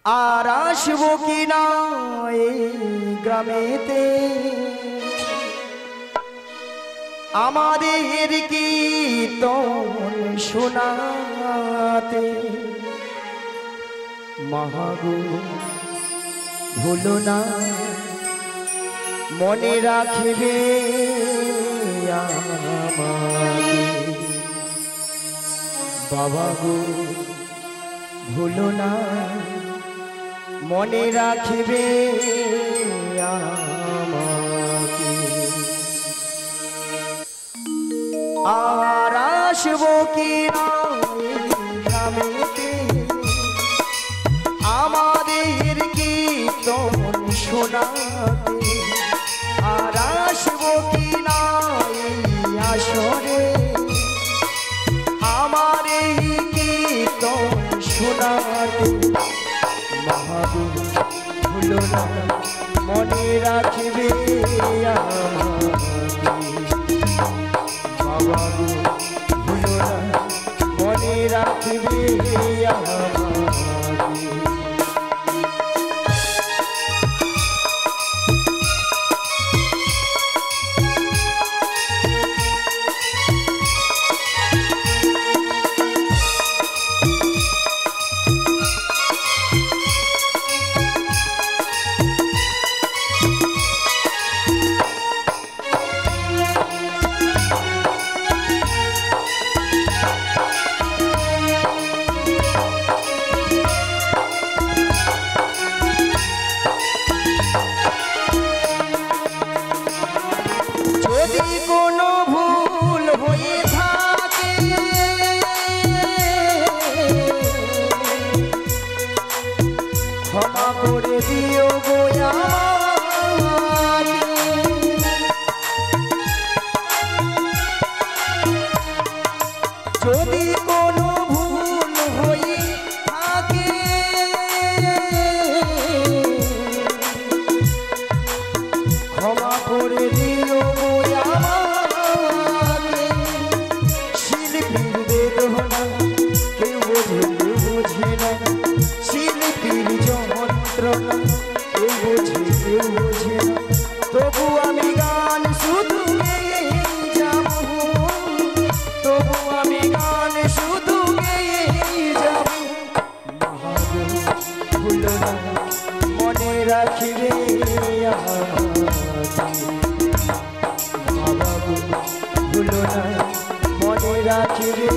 আর আসবো কিনা এই গ্রামেতে আমাদের কীর্তন শোনাতে মাগো ভুলো না মনে রাখবে আমাকে বাবা গো ভুলো না মনে রাখবে আমাকে আর আসবো কিনা গ্রামেতে আমাদের কীর্তন শোনাতে আর আসবো কিনা আসরে আমার এই কীর্তন শোনাতে মাগো ভুলো না মনে রাখবে বাবা গো ভুলো না মনে রাখবে কোনো ভুল হয়ে থাকে ক্ষমা করে দিও গো যদি কোনো ভুল হয়ে থাকে ক্ষমা করে দিও গো তবু আমি গান শুধু গেয়ে যাব তবু আমি গান শুধু গেয়ে যাব মাগো ভুলো না মনে রাখবে বাবা গো ভুলো না মনে রাখবে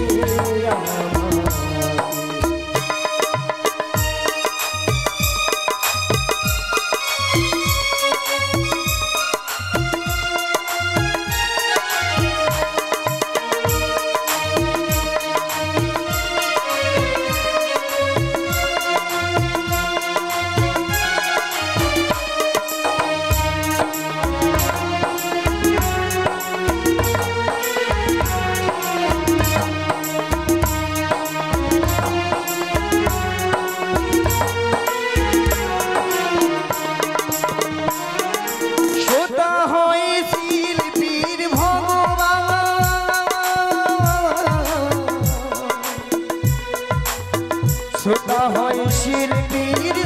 শ্রোতা হয় শিল্পীর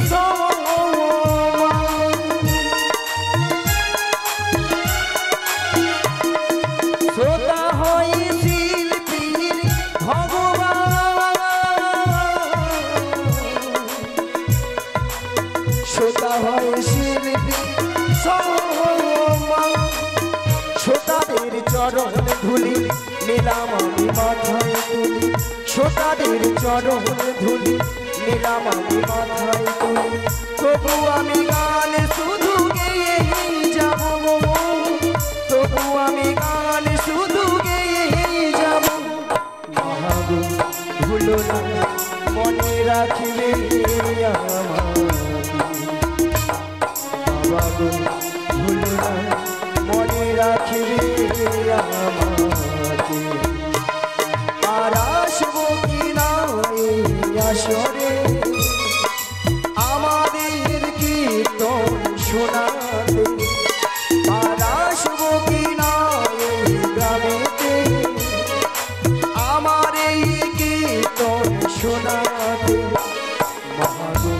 শ্রোতা হয় শিল্পীর ভগবান শ্রোতা হয় শিল্পীর শ্রোতাদের চরণ ধুলি নিলাম আমি মাথায় তুলি শ্রোতাদের চরণ ধুলি নিলাম আমি মাথায় তুলি তবু আমি গান শুধু গেয়ে যাব তবু আমি গান শুধু গেয়ে যাব মাগো ভুলো না মনে রাখবে বাবা গো ভুলো না মনে রাখবে আমাকে আর আসবো কিনা আসরে আমাদের কীর্তন শোনাতে আর আসবো কিনা গ্রামেতে আমার এই কীর্তন শোনাতে মাগো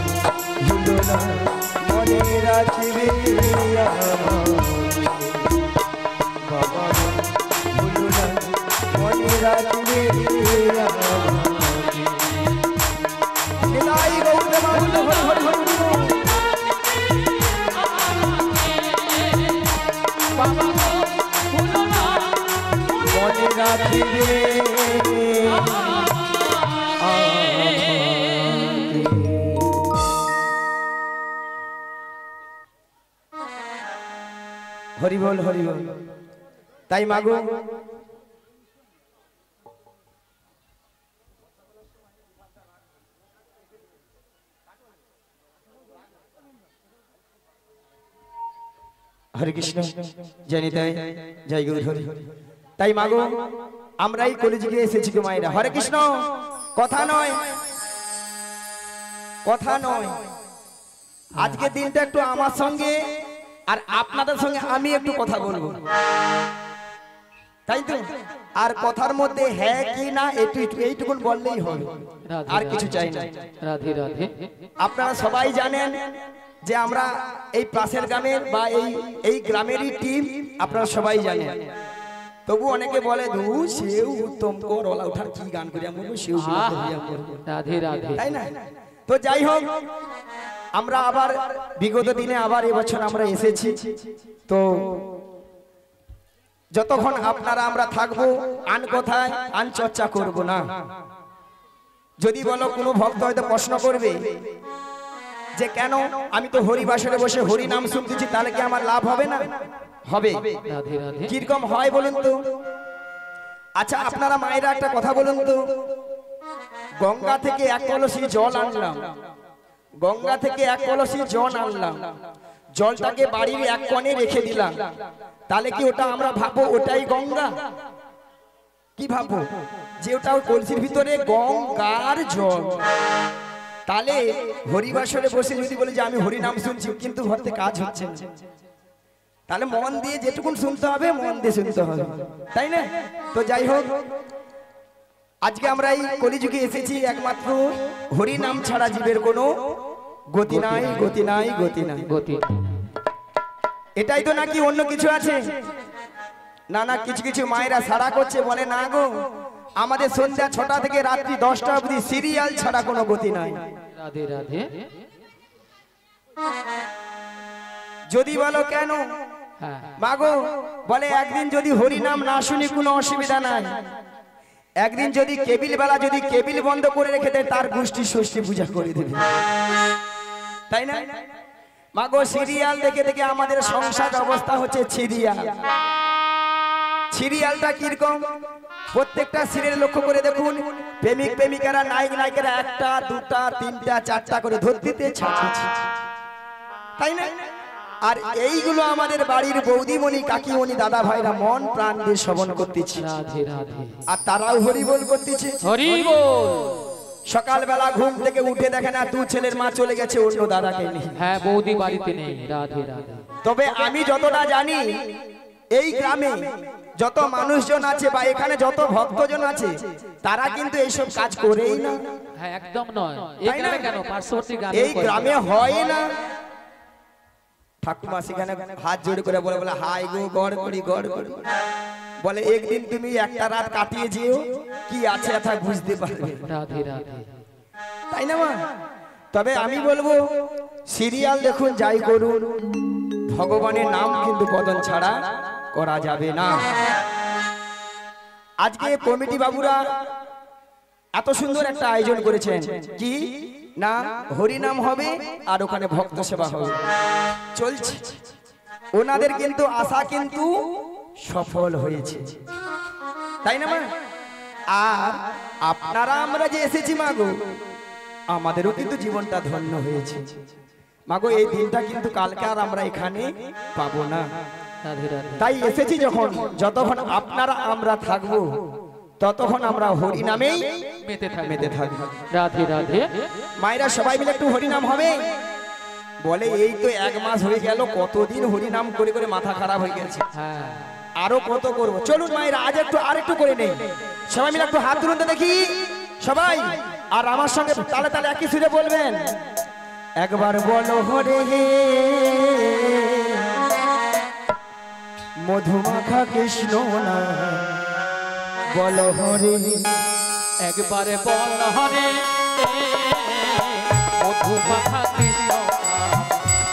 মনে রাখিবে হরি বল হরি বল। তাই মাগো হরে কৃষ্ণ জানি তাই জয় গৌর হরি। তাই মাগো আমরাই কলিযুগে এসেছি গো মায়েরা। হরে কৃষ্ণ। কথা নয় কথা নয়, আজকে দিনটা একটু আমার সঙ্গে আর আপনাদের সঙ্গে আমি একটু কথা বলবো, তাই তো। আর কথার মধ্যে হ্যাঁ কি না এইটুকুন বললেই হবে, আর কিছু চাই না। রাধে রাধে। আপনারা সবাই জানেন যে আমরা এই পাশের গ্রামের বা এই গ্রামেরই টিম, আপনারা সবাই জানেন। তবু অনেকে বলে সেও উত্তম কর ওলা উঠার কি গান করি আমরা সেও রাধে রাধে, তাই না? তো যাই হোক, আমরা আবার বিগত দিনে আবার এবছর আমরা এসেছি। তো যতক্ষণ আপনারা আমরা থাকবো আন কথায় আন চর্চা করব না। যদি বলো কোনো ভক্ত হয়তো প্রশ্ন করবে যে কেন আমি তো হরি বাসরে বসে হরি নাম শুনতেছি, তাহলে কি আমার লাভ হবে না? হবে। কিরকম হয় বলুন তো? আচ্ছা আপনারা মায়েরা একটা কথা বলুন তো, গঙ্গা থেকে এক কলসি জল আনলাম, গঙ্গা থেকে এক কলসি জল আনলাম, জলটাকে বাড়ির এক কোণে রেখে দিলাম, তাহলে কি ওটা আমরা ভাববো ওটাই গঙ্গা? কি ভাববো? যে ওটা কলসির ভিতরে গঙ্গার জল। তাহলে হরিবাসরে বসে যদি বলি যে আমি হরি নাম শুনছি, কিন্তু ঘরতে কাজ হচ্ছে না, তাহলে মন দিয়ে যেটুকুন শুনতে হবে মন দিয়ে শুনতে হবে, তাই না? তো যাই হোক, আজকে আমরা এই কলিযুগে এসেছি একমাত্র হরি নাম ছাড়া জীবের কোনো গতি নাই, গতি নাই, গতি নাই, গতি। এটাই তো নাকি অন্য কিছু আছে? না না, কিছু কিছু মায়েরা সাড়া করছে, বলে না গো আমাদের সন্ধ্যা 6টা থেকে রাত্রি 10টা অবধি সিরিয়াল ছাড়া কোনো গতি নাই। রাধে রাধে। যদি বলো কেন মাগো, বলে একদিন যদি হরি নাম না শুনি কোনো অসুবিধা নাই, একদিন যদি কেবিল বেলা যদি কেবিল বন্ধ করে রেখে দেয় তার গোষ্ঠী ষষ্ঠী পূজা করে দেবে, তাই না? মাগো সিরিয়াল দেখে দেখে আমাদের সংসার অবস্থা হচ্ছে সিরিয়াল। সিরিয়ালটা কিরকম? প্রত্যেকটা সিরিয়াল লক্ষ্য করে দেখুন, প্রেমিক প্রেমিকারা নায়ক নায়িকারা 1টা 2টা 3টা 4টা করে ধরতে ছাড়ছে, তাই না? আর এইগুলো আমাদের বাড়ির বৌদিমণি কাকিমণি দাদা ভাইরা মন প্রাণ দিয়ে শ্রবণ করতেছে, আর তারাও হরি বল করতেছে। হরি বল। সকালবেলা ঘুম থেকে উঠে দেখে না দু ছেলের মা চলে গেছে অন্য দাদাকে নিয়ে, হ্যাঁ বৌদি বাড়িতে নেই। রাধে রাধে। তবে আমি যতটা জানি এই গ্রামে যত মানুষজন আছে বা এখানে যত ভক্তজন আছে তারা কিন্তু এইসব কাজ করেই না। হ্যাঁ একদম নয়। এই গ্রামে কেন, পার্শ্ববর্তী গ্রামে এই গ্রামে হয় না। ঠাকুমা সেখানে হাত জোড়ে করে বলে বলে হাই গো গড় করি গড় করি, বলে একদিন তুমি একটা রাত কাটিয়ে যেও, কি আছে তা বুঝতে পারবে। রাধে রাধে, তাই না মা? তবে আমি বলবো সিরিয়াল দেখুন যাই করুন, ভগবানের নাম কিন্তু বদন ছাড়া করা যাবে না। আজকে কমিটি বাবুরা এত সুন্দর একটা আয়োজন করেছেন, কি না হরি নাম হবে আর ওখানে ভক্ত সেবা হবে, চলছে। ওনাদের কিন্তু আশা কিন্তু সফল হয়েছে, তাই না মা? আর আপনারা আমরা যে এসেছি মাগো, আমাদেরও কিন্তু জীবনটা ধন্য হয়েছে মাগো। এই দিনটা কিন্তু কালকে আর আমরা এখানে পাবো না, তাই এসেছি যখন, যতক্ষণ আপনারা আমরা থাকবো ততক্ষণ আমরা হরি নামেই মেতে থাকবো। রাধে রাধে। মায়েরা সবাই মিলে একটু হরি নাম হবে। বলে এই তো 1 মাস হয়ে গেল, কতদিন হরি নাম করে করে মাথা খারাপ হয়ে গেছে, আরো কত করবো। চলুন মায়েরা আজ একটু আরেকটু করে নেই, সবাই মিলে একটু হাত তুলতে দেখি সবাই, আর আমার সঙ্গে তালে তালে একই সুরে বলবেন, একবার বলো হরে হে মধুমাখা কৃষ্ণ না, বলো হরে, একবারে বল হরে মধুমাখা কৃষ্ণ নাম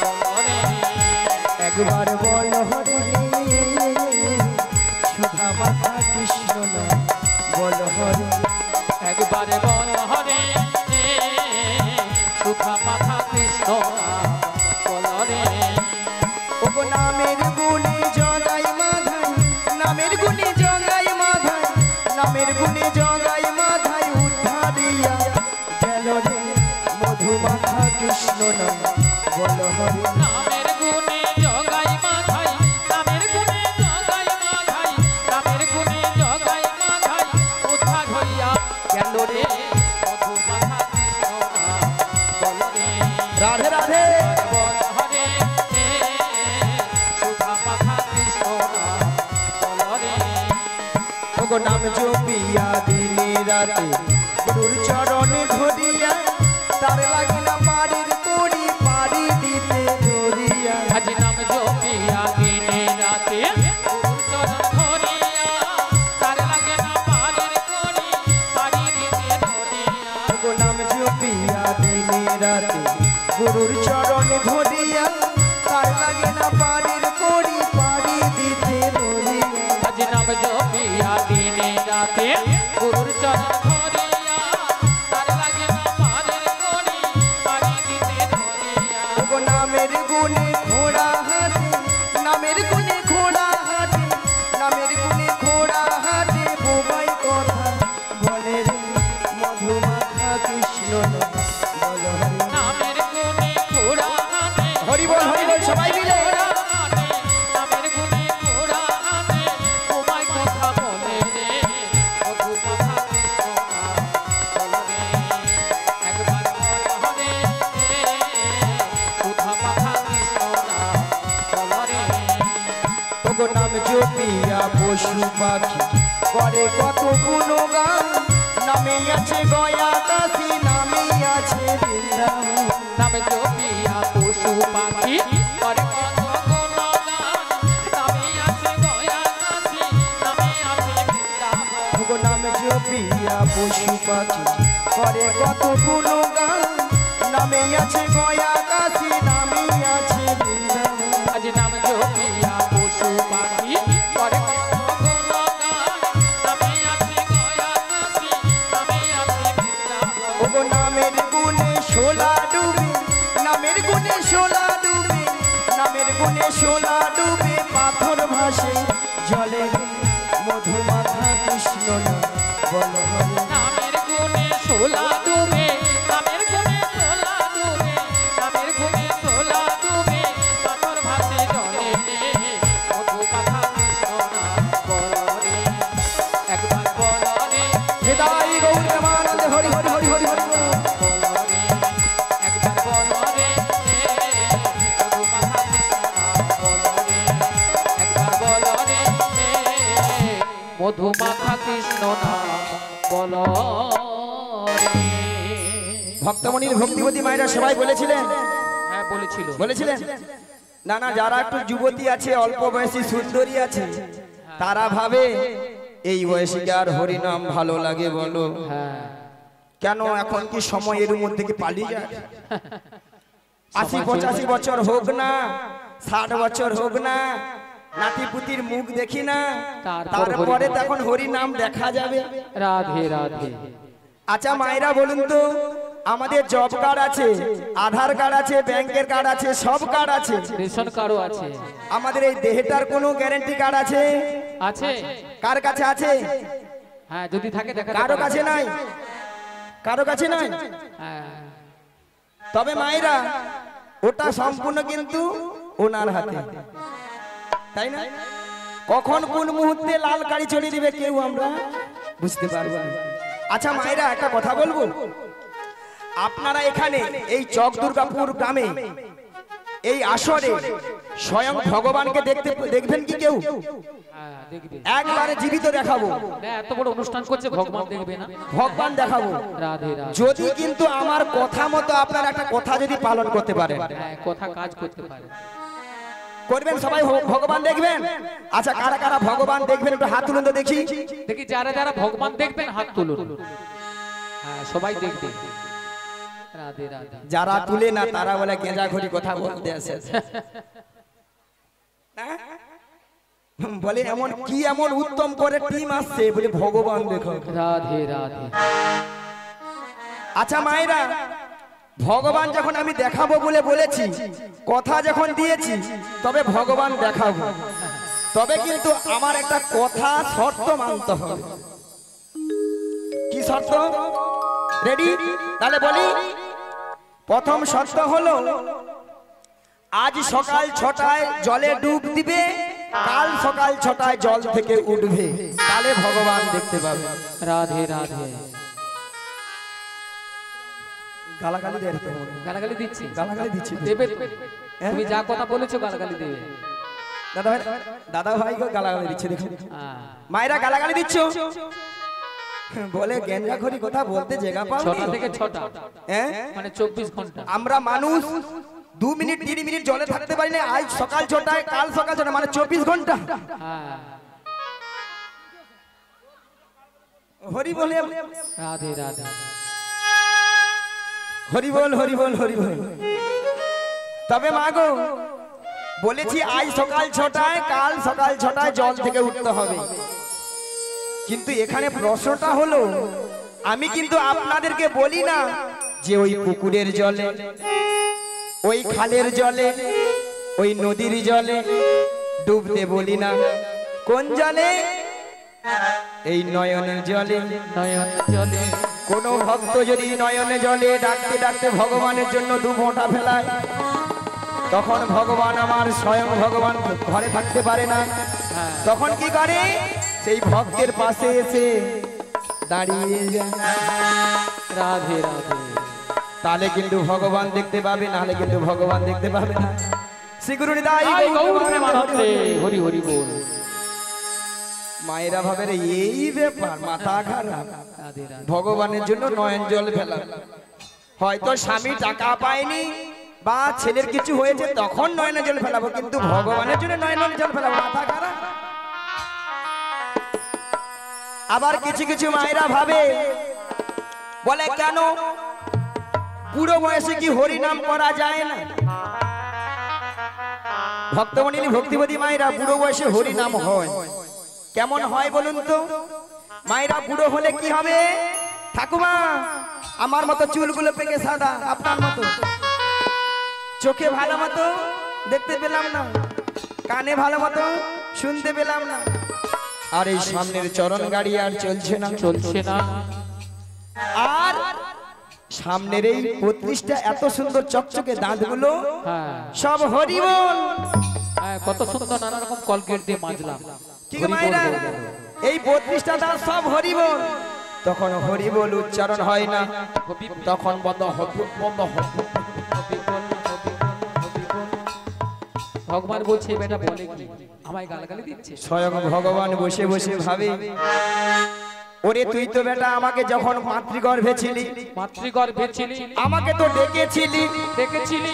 বলো রে। একবার বল হরে সুধা মাখা কৃষ্ণ নাম বল হরে। একবারে বল হরে সুধা মাখা কৃষ্ণ নাম বলো রে। ওগো নামের গুণে জগাই মাধাই, নামের গুণে জগাই মাধাই, নামের গুণে জগাই মাধাই উদ্ধারিয়া গেল রে মধুমাখা কৃষ্ণ নাম বল হরে। নামের গুণে জগাই মাধাই, নামের গুণে জগাই মাধাই, নামের গুণে জগাই মাধাই উদ্ধার হইয়া গেল রে মধুমাখা কৃষ্ণ নাম বলো রে। রাধে রাধে। বল হরে সুধা মাখা কৃষ্ণ নাম বলো রে। ওগো নাম জপিয়া দিনে রাতে গুরুর চরণে ধরিয়া তার লাগে না পারির করি পারি দিতে ধরিয়া। আজ নাম জপিয়া দিনে রাতে গুরুর চরণ ধরিয়া তার লাগে না পারের করি পারি দিতে ধরিয়া। ওগো নাম জপিয়া দিনে রাতে গুরুর চরণে ধরিয়া তার লাগে না পারির করি পারি দিতে ধরিয়া। আজ নাম জপিয়া দিনে রাতে গুরুর চরণ ধরিয়া তার লাগে না পারের করি পারি দিতে ধরিয়া। ওগো নামের গুণে ঘোড়া হাতে, নামের গুণে ঘোড়া হাতে, নামের গুণে ঘোড়া হাতে বোবাই কথা বলে রে মধুমাখা কৃষ্ণ নাম বল হরে। নামের গুণে ঘোড়া হাতে হরি বল সবাই মিলে। নামের গুণে ঘোড়া হাতে তোমায় কথা বলে রে মধুমাখা কৃষ্ণ নাম বলো রে। একবার বল হরে সুধা মাখা কৃষ্ণ নাম বলো রে। ওগো নাম জপিয়া পশু পাখি করে কত গুণগান, নামে আছে গয়া কাশি, নামে আছে বৃন্দাবন। নামে জপিয়া পশু পাখি করে কত গুণগান, নামে আছে গয়া কাশী, নামে আছে বৃন্দাবন। ওগো নাম জপিয়া পশু পাখি করে কত গুণগান, নামে আছে গয়া কাশি, নামে আছে বৃন্দাবন। আজ নাম জপিয়া পশু পাখি করে কত গুণগান, নামে আছে গয়া কাশী, নামে আছে বৃন্দাবন। ওগো নামের গুণে শোলা ডুবে, নামের গুণে শোলা ডুবে, নামের গুণে শোলা ডুবে পাথর ভাসে জলে রে মধুমাখা কৃষ্ণ নাম বল হরে। নামের গুণে শোলা ডুবে, নামের গুণে শোলা ডুবে, নামের গুণে শোলা ডুবে পাথর ভাসে জলে রে মধুমাখা কৃষ্ণ নাম বলো রে। একবার বলো রে হৃদয় গৌর প্রেমানন্দে হরি হরি হরি হরি হরি বল। বলো রে। একবার বলো রে মধুমাখা কৃষ্ণ নাম বলো রে। একবার বলো রে মধুমাখা কৃষ্ণ নাম বলো রে। ভক্তমণির ভক্তিবতী মায়েরা সবাই বলেছিলেন, হ্যাঁ বলেছিল। বলেছিলেন না না, যারা একটু যুবতী আছে অল্প বয়সী সুন্দরী আছে তারা ভাবে এই বয়সীকে আর হরিনাম ভালো লাগে বলো। হ্যাঁ কেন এখন কি সময় এর মধ্যে কি পালিয়ে যায়? 80-85 বছর হোক না, 60 বছর হোক না, নাতি পুতির মুখ দেখি না, তারপরে তখন হরি নাম দেখা যাবে। রাধে রাধে। আচ্ছা মায়েরা বলুন তো, আমাদের জব কার্ড আছে, আধার কার্ড আছে, ব্যাংকের কার্ড আছে, সব কার্ড আছে, রেশন কার্ডও আছে। আমাদের এই দেহটার কোনো গ্যারান্টি কার্ড আছে? আছে। কার কাছে আছে? হ্যাঁ যদি থাকে দেখা কারো কাছে নাই, কারো কাছে নাই। হ্যাঁ তবে মায়েরা ওটা সম্পূর্ণ কিন্তু ওনার হাতে, তাই না? কখন কোন মুহূর্তে লাল কালি চড়িয়ে দিবে কেউ আমরা বুঝতে পারবো না। আচ্ছা মায়েরা একটা কথা বলবো, আপনারা এখানে এই চক দুর্গাপুর গ্রামে এই আসরে স্বয়ং ভগবানকে দেখবেন কি কেউ? হ্যাঁ দেখবে। একবারে জীবিত দেখাবো, না এত বড় অনুষ্ঠান করছে ভগবান দেখবে না? ভগবান দেখাবো। রাধে রাধে। যদি কিন্তু আমার কথা মতো আপনার একটা কথা যদি পালন করতে পারেন, হ্যাঁ কথা কাজ করতে পারে। করবেন সবাই ভগবান দেখবেন। আচ্ছা কারা কারা ভগবান দেখবেন একটু হাত তুলুন তো দেখি। দেখি যারা যারা ভগবান দেখবেন হাত তুলুন। হ্যাঁ সবাই দেখবে। রাধে রাধে। যারা তুলে না তারা বলে গেঁজাখড়ি কথা বলতে আসে। বলে এমন কি এমন উত্তম করে টিম আসছে বলে ভগবান দেখো। রাধে রাধে। আচ্ছা মায়েরা, ভগবান যখন আমি দেখাবো বলে বলেছি, কথা যখন দিয়েছি, তবে ভগবান দেখাবো, তবে কিন্তু আমার একটা কথা শর্ত মানতে হবে। কি শর্ত? রেডি? তাহলে বলি, প্রথম শর্ত হলো আজ সকাল 6টায় জলে ডুব দিবে, কাল সকাল 6টায় জল থেকে উঠবে, তাহলে ভগবান দেখতে পাবে। রাধে রাধে। গালাগালি দেয় তো, গালাগালি দিচ্ছি? গালাগালি দিচ্ছি তো। দেবে তো। তুমি যা কথা বলেছো গালাগালি দেবে। দাদা ভাই, দাদা ভাই গো গালাগালি দিচ্ছে দেখো। হ্যাঁ। মায়েরা গালাগালি দিচ্ছ, বলে গেঞ্জাখড়ি কথা বলতে জায়গা পাও। 6টা থেকে 6টা, হ্যাঁ মানে 24 ঘন্টা। আমরা মানুষ 2 মিনিট 3 মিনিট জলে থাকতে পারি না, আজ সকাল 6টায় কাল সকাল 6টায়, মানে 24 ঘন্টা। হ্যাঁ। হরি বলে, রাধে রাধে। হরি বল, হরি বল, হরি বল। তবে মা গো, বলেছি আজ সকাল 6টায় কাল সকাল 6টায় জল থেকে উঠতে হবে, কিন্তু এখানে প্রশ্নটা হলো, আমি কিন্তু আপনাদেরকে বলি না যে ওই পুকুরের জলে, ওই খালের জলে, ওই নদীর জলে ডুবতে বলি না। কোন জলে? এই নয়নের জলে। নয়ন জলে। কোন ভক্ত যদি নয়নে জলে ডাকতে ডাকতে ভগবানের জন্য 2 ফোঁটা ফেলায়, তখন ভগবান আমার স্বয়ং ভগবান ঘরে থাকতে পারে না। তখন কি করে? সেই ভক্তের পাশে এসে দাঁড়িয়ে যায়। রাধে রাধে। তাহলে কিন্তু ভগবান দেখতে পাবে, নাহলে কিন্তু ভগবান দেখতে পাবে না। শ্রীগুরু নিতাই গৌর প্রেমানন্দে। হরি হরি বল। মায়েরা ভাবে রে এই ব্যাপার, মাথা খারাপ। রাধে রাধে। ভগবানের জন্য নয়ন জল ফেলা, হয়তো স্বামী টাকা পায়নি বা ছেলের কিছু হয়েছে তখন নয়নে জল ফেলাবো, কিন্তু ভগবানের জন্য নয়নে জল ফেলাবো, মাথা খারাপ। আবার কিছু কিছু মায়েরা ভাবে, বলে কেন বুড়ো বয়সে কি হরি নাম করা যায় না? ভক্তমণি ভক্তিবতী মায়েরা, বুড়ো বয়সে হরি নাম হয়। কেমন হয় বলুন তো? মায়েরা বুড়ো হলে কি হবে? ঠাকুমা, আমার মতো চুলগুলো পেকে সাদা, আপনার মতো চোখে ভালো মতো দেখতে পেলাম না, কানে ভালো মতো শুনতে পেলাম না, আর এই সামনের চরণ গাড়ি আর চলছে না, চলছে না। আর সামনের এই 32টা এত সুন্দর চকচকে দাঁতগুলো হ্যাঁ। সব হরি বল। হ্যাঁ, কত সুন্দর নানা রকম কলগেট দিয়ে মাজলাম। ঠিক হরি বল মায়েরা, বল বল। এই 32টা দাঁত সব হরি বল। তখন হরি বল উচ্চারণ হয় না, হবি বল, তখন বন্ধ হবে, বন্ধ হবে। হবি বল, হবি বল, হবি বল। ভগবান বলছে বেটা বলে কি আমায় গালাগালি দিচ্ছে? স্বয়ং ভগবান বসে বসে ভাবে, ওরে তুই তো বেটা আমাকে যখন মাতৃগর্ভে ছিলি, মাতৃগর্ভে ছিলি, আমাকে তো ডেকেছিলি, দেখেছিলি,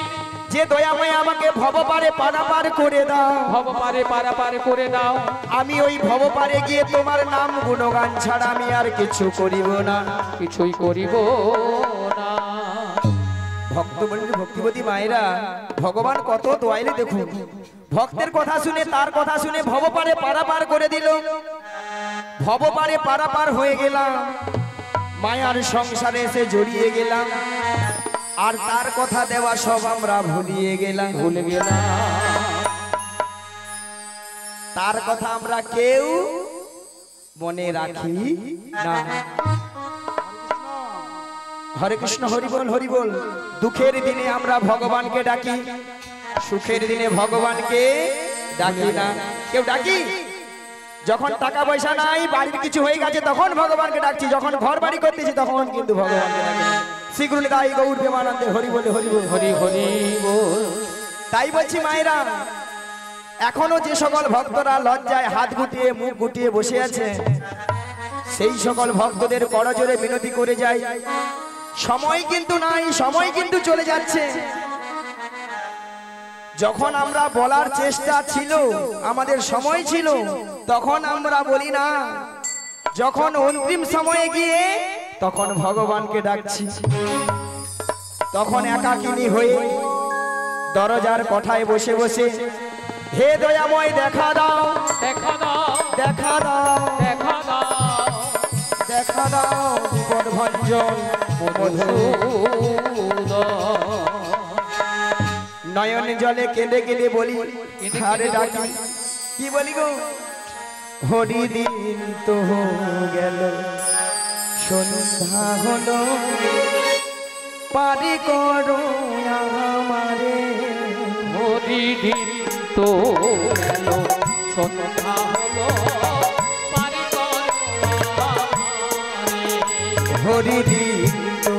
যে দয়াময় আমাকে ভবপারে পারাপার করে দাও। ভব পারে পারাপার করে দাও। আমি ওই ভবপারে গিয়ে তোমার নাম গুণগান ছাড়া আমি আর কিছু করিব না। কিছুই করিব না। ভক্তমণ্ডলী ভক্তিবতী মায়েরা, ভগবান কত দয়ালু দেখুন। ভক্তের কথা শুনে, তার কথা শুনে ভবপারে পারাপার করে দিল। ভবপারে পারাপার হয়ে গেলাম, মায়ার সংসারে এসে জড়িয়ে গেলাম, আর তার কথা দেওয়া সব আমরা ভুলিয়ে গেলাম। ভুলে গেলাম। তার কথা আমরা কেউ মনে রাখি না। হরে কৃষ্ণ, হরি বল, হরি বল। দুঃখের দিনে আমরা ভগবানকে ডাকি, সুখের দিনে ভগবানকে ডাকি না। কেউ ডাকি? যখন টাকা পয়সা নাই, বাড়ির কিছু হয়ে গেছে, তখন ভগবানকে ডাকছি। যখন ঘর বাড়ি করতেছি তখন কিন্তু ভগবানকে ডাকি না। শ্রীগুরু নিতাই গৌর প্রেমানন্দে। হরি বলে, হরি বল, হরি হরি বল। তাই বলছি মায়েরা, এখনো যে সকল ভক্তরা লজ্জায় হাত গুটিয়ে মুখ গুটিয়ে বসে আছে, সেই সকল ভক্তদের করজোরে বিনতি করে যায়, সময় কিন্তু নাই, সময় কিন্তু চলে যাচ্ছে। যখন আমরা বলার চেষ্টা ছিল, আমাদের সময় ছিল, তখন আমরা বলি না। যখন অন্তিম সময়ে গিয়ে তখন ভগবানকে ডাকছি। তখন একাকিনী হয়ে দরজার কোঠায় বসে বসে হে দয়াময় দেখা দাও দেখা দাও দেখা দাও দেখা দাও দেখা দাও বিপদ ভঞ্জন নয়ন জলে কেঁদে কেঁদে বলি আরে ডাকি কি বলি গো হরি দিন তো গেল সন্ধ্যা হলো পারি করো আমারে হরি দিন তো গেল সন্ধ্যা হলো পারি করো আমারে। হরি দিন তো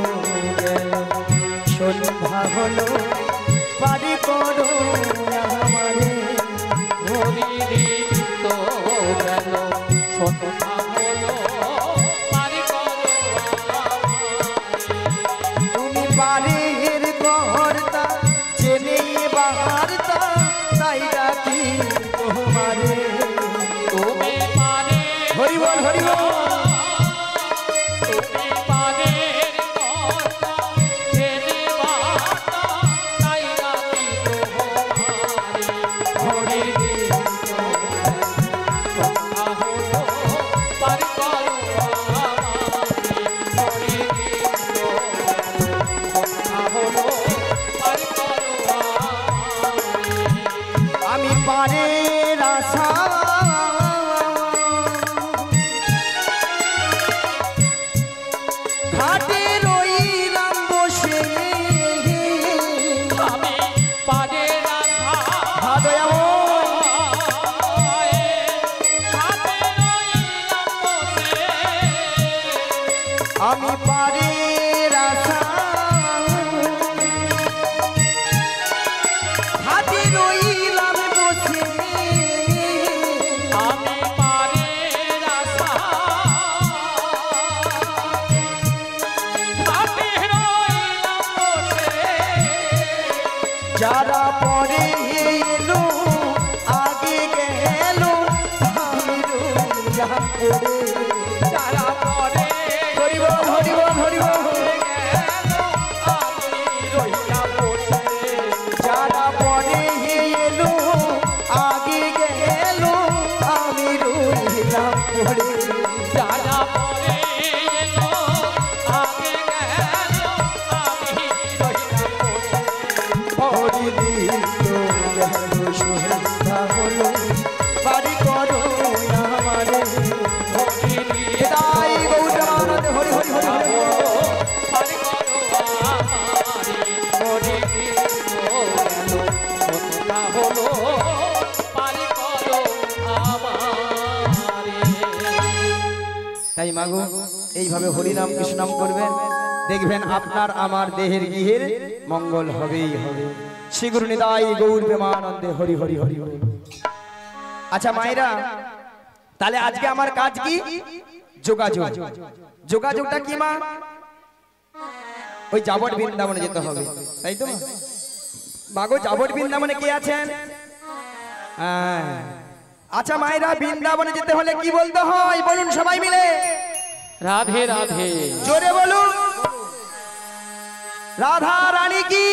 গেল সন্ধ্যা হলো পারি করো আমারে হরি দিন তো গেল সন্ধ্যা হলো পারি করো আমারে। তুমি বাড়ির কর্তা জেনে বাহারতা তাই ডাকি তোমারে তুমি পারে হরি বল হরি বল তুমি পারের কথা জেনে বাতা তাই রাখি তোমারে। হরি সন্ধ্যা হলো পারি করো আমারে। হরি দিন তো সন্ধ্যা হলো পারি করো আমারে। আমি পারের আশা ঘাটে রইলাম বসে আমি পারের আশা ভাদয়াময় হাতে রইলাম বসে। আমি পারের আশা ঘাটে রইলাম বসে আমি পারের আশা হাতে রইলাম বসে। যারা পরে এলো আগে গেল আমি রইলাম পড়ে যারা পরে হরিব হরিব হরিব গেল আমি রইলাম বসে। যারা পরে এলো আগে গেল আমি রইলাম পড়ে যারা পরে এলো আগে গেল আমি রইলাম বসে। হরি দিন তো গেল সন্ধ্যা হলো বাড়ি করো আমারে হরি দিন তাই গৌরানন্দ হরি হরি হরি হরি পারি করো আমারে। হরি দিন তো গেল সন্ধ্যা হলো পারি করো আমারে। তাই মাগো এইভাবে হরিনাম কৃষ্ণনাম করবেন দেখবেন আপনার আমার দেহের গৃহের মঙ্গল হবেই হবে শ্রী গুরু নিতাই গৌর প্রেমানন্দে হরি হরি হরি হরি। আচ্ছা মায়েরা তাহলে আজকে আমার কাজ কি যোগাযোগ যোগাযোগটা কি মা ওই যাবট বৃন্দাবনে যেতে হবে তাই তো মাগো যাবট বৃন্দাবনে কে আছেন হ্যাঁ আচ্ছা মায়েরা বৃন্দাবনে যেতে হলে কি বলতে হয় বলুন সবাই মিলে রাধে রাধে জোরে বলুন রাধা রানী কি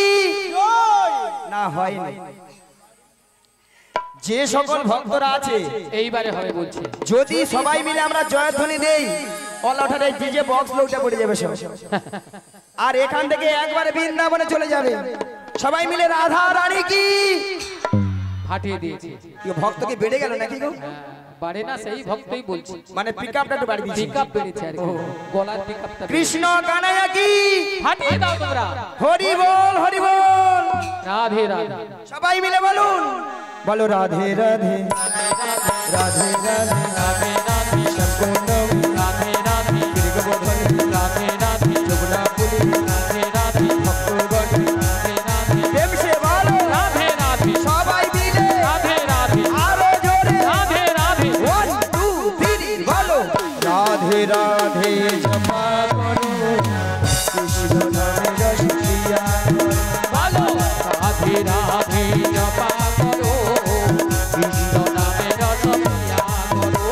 না হয়নি যে সকল ভক্তরা আছে এইবারে হবে বলছি। যদি সবাই মিলে আমরা জয়ধ্বনি দেই অলটারে ডিজে বক্স লোকটা পড়ে যাবে সব আর এখান থেকে একবারে বৃন্দাবনে চলে যাবে সবাই মিলে রাধা রানী কি ফাটিয়ে দিয়েছি। কি ভক্ত কি বেড়ে গেল নাকি গো বাড়ে না সেই ভক্তই বলছি। মানে পিকআপটা একটু বাড়ি দিয়েছি পিকআপ বেড়েছে আর কি। গলার পিকআপটা কৃষ্ণ কানাইয়া কি ফাটিয়ে দাও তোমরা। হরি বল হরি বল রাধে রাধে সবাই মিলে বলুন বলো রাধে রাধে রাধে রাধে রাধে রাধে শঙ্করম রাধে রাধে গিরিগোবর্ধন রাধে রাধে যমুনাপুরী রাধে রাধে ভক্তগণ রাধে রাধে প্রেম সে বলো রাধে রাধে সবাই মিলে রাধে রাধে আরো জোরে রাধে রাধে 1 2 3 বলো রাধে রাধে জপা করো কৃষ্ণ নামে রস পিয়া বলো রাধে রাধে জপা করো কৃষ্ণ নামে রস পিয়া করো।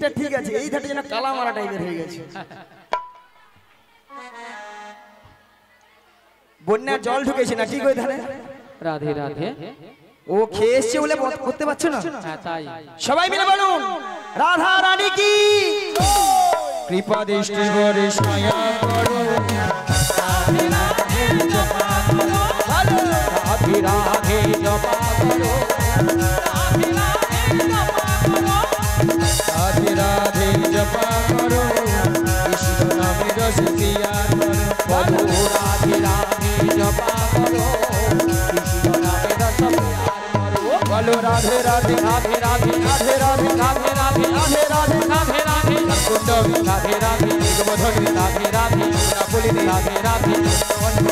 দিকটা ঠিক আছে, এই ধারটা যেন কালা মারা টাইপের হয়ে গেছে। বন্যার জল ঢুকেছে না ঠিক ওই ধারে। রাধে রাধে। ও খেয়ে এসছে বলে করতে পারছো না। হ্যাঁ তাই। সবাই মিলে বলুন রাধা রানী কি কৃপা দৃষ্টি ভরে ছায়া করো। রাধে রাধে জপা করো, রাধে রাধে জপা করো, রাধে রাধে জপা করো, রাধে রাধে জপা করো, কৃষ্ণ নামে রস পিয়া করো। বলো রাধে রাধে জপা করো, কৃষ্ণ নামে রস পিয়ার করো। বলো রাধে রাধে রাধে রাধে রাধে রাধে রাধে রাধে রাধে রাধে রাধে রাধে কুণ্ডবী রাধে রাধে মেঘমধুরী রাধে রাধে রাপুলিনী রাধে রাধে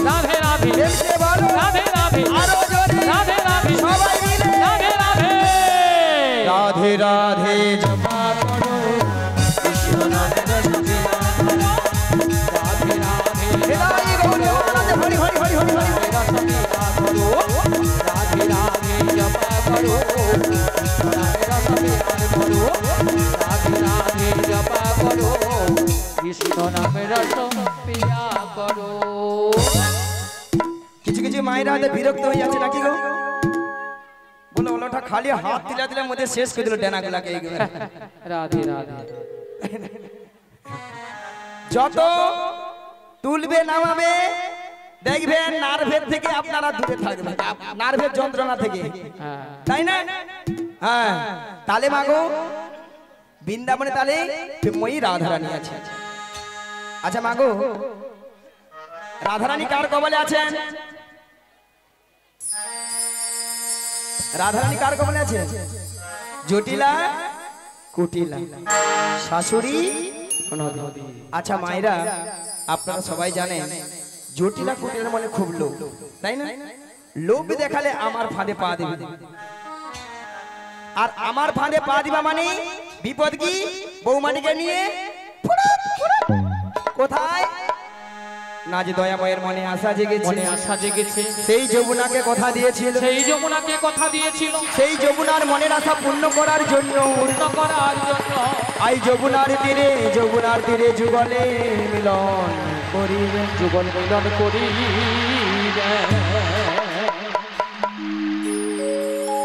রাধে রাধে দেখতে বলো রাধে রাধে আরো জোরে রাধে রাধে সবাই মিলে রাধে রাধে রাধে রাধে জপা করো, কৃষ্ণ নামে রস পিয়া করো। রাধে রাধে হৃদয় গৌরী রাধে হরি হরি হরি হরি হরি। রস পিয়া করো, রাধে রাধে জপা করো, কৃষ্ণ নামে রস পিয়ার করো। রাধে রাধে জপা করো, কৃষ্ণ নামে রস পিয়া করো। কিছু কিছু মায়েরা হয়তো বিরক্ত হয়ে যাচ্ছে নাকি গো, বলে ওটা খালি হাত দিলা দিলে মধ্যে শেষ করে দিল ডেনা গুলাকে। রাধে রাধে যত তুলবে নামাবে দেখবেন নার্ভের থেকে আপনারা দূরে থাকবেন, নার্ভের যন্ত্রণা থেকে, হ্যাঁ তাই না? হ্যাঁ তালে মাগো বৃন্দাবনে তালে মই রাধারানী আছে। আচ্ছা মাগো রাধারানী কার কবলে আছেন? রাধারানী কার কবলে আছেন? জটিলা কুটিলা শাশুড়ি নদী। আচ্ছা মায়েরা আপনারা সবাই জানেন জটিলা কুটিলা মানে খুব লোভ, তাই না? লোভ দেখালে আমার ফাঁদে পা দেবে, আর আমার ফাঁদে পা দিবা মানে বিপদ কি? বৌমানিকে নিয়ে ফুরুত ফুরুত। কোথায় না যে দয়াময়ের মনে আশা জেগেছে, মনে আশা জেগেছে, সেই যমুনাকে কথা দিয়েছিল, সেই যমুনাকে কথা দিয়েছিল, সেই যমুনার মনের আশা পূর্ণ করার জন্য পূর্ণ করার জন্য আই যমুনার তীরে যুগলে মিলন করিবে, যুগল মিলন করিবে।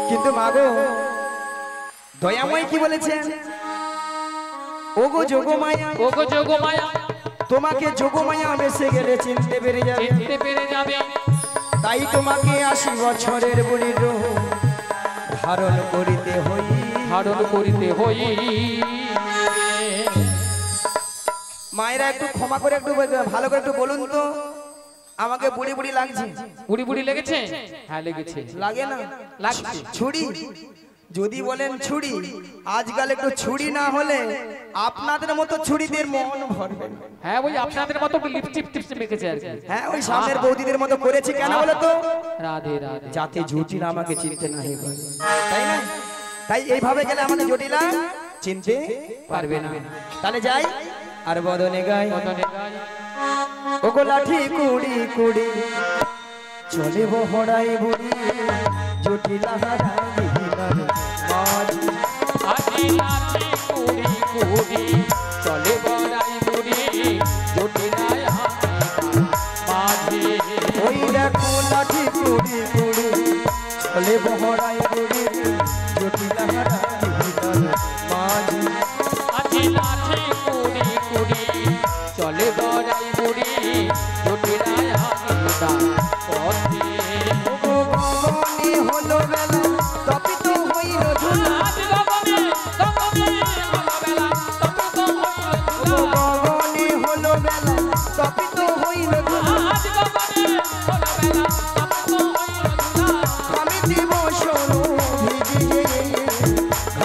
কিন্তু মাগো দয়াময় কি বলেছেন? ওগো যোগমায়া, ওগো যোগমায়া, তোমাকে যোগমায়া বেসে গেলে চিনতে পেরে যাবে, চিনতে পেরে যাবে। তাই তোমাকে 80 বছরের বুড়ির রূপ ধারণ করিতে হই, ধারণ করিতে হই। মায়েরা একটু ক্ষমা করে একটু ভালো করে একটু বলুন তো, আমাকে বুড়ি বুড়ি লাগছে। বুড়ি বুড়ি লেগেছে? হ্যাঁ লেগেছে। লাগে না? লাগছে। ছুরি যদি বলেন ছুরি, আজকাল একটু ছুরি না হলে আপনাদের মতো ছুরিদের মন ভরবে না। হ্যাঁ ওই আপনাদের মতো লিপস্টিক টিপস মেখেছে আর কি। হ্যাঁ ওই সামনের বৌদিদের মতো করেছি কেন বলো তো? রাধে রাধে। যাতে জটিলা আমাকে চিনতে না হয়, তাই না? তাই এইভাবে গেলে আমাকে জটিলা চিনতে পারবে না। তাহলে যাই আর বদনে গাই, বদনে গাই। ওগো লাঠি কুড়ি কুড়ি চলে বহড়াই বুড়ি, জটিলা হারাই দিলাম মাঝি। আজি লাঠি কুড়ি কুড়ি চলে বড়াই বুড়ি, জটিলায় মাঝি। ওই দেখো লাঠি কুড়ি কুড়ি চলে বহড়াই বুড়ি, জটিলা হারাই দিলাম মাঝি। আজি লাঠি কুড়ি কুড়ি চলে বড়াই বুড়ি, জটিলায় পথে। ও গগনে হলো বেলা তপিত হইল ধুলা, আজ গগনে গগনে হলো বেলা, তপিত হইল ও ধুলা। গগনে হলো বেলা তপিত হইল ধুলা, আজ গগনে হলো বেলা, তপিত হইল ধুলা। আমি দেব শোনো ভিজে,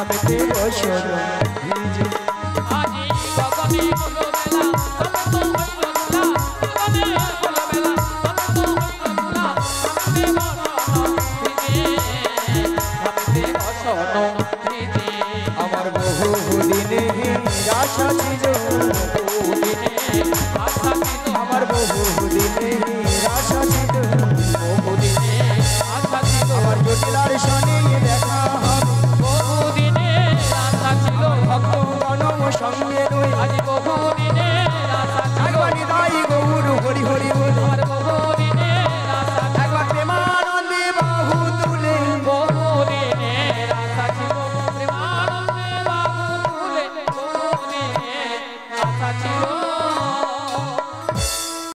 আমি দেব শোনো ভিজে। আজি গগনে হলো বেলা, তপিত হইল ধুলা। গগনে হলো বেলা, তপিত হইল ধুলা। আমি দেব শোনো ভিজে। আমার বহু দিনে আশা ছিল, আশা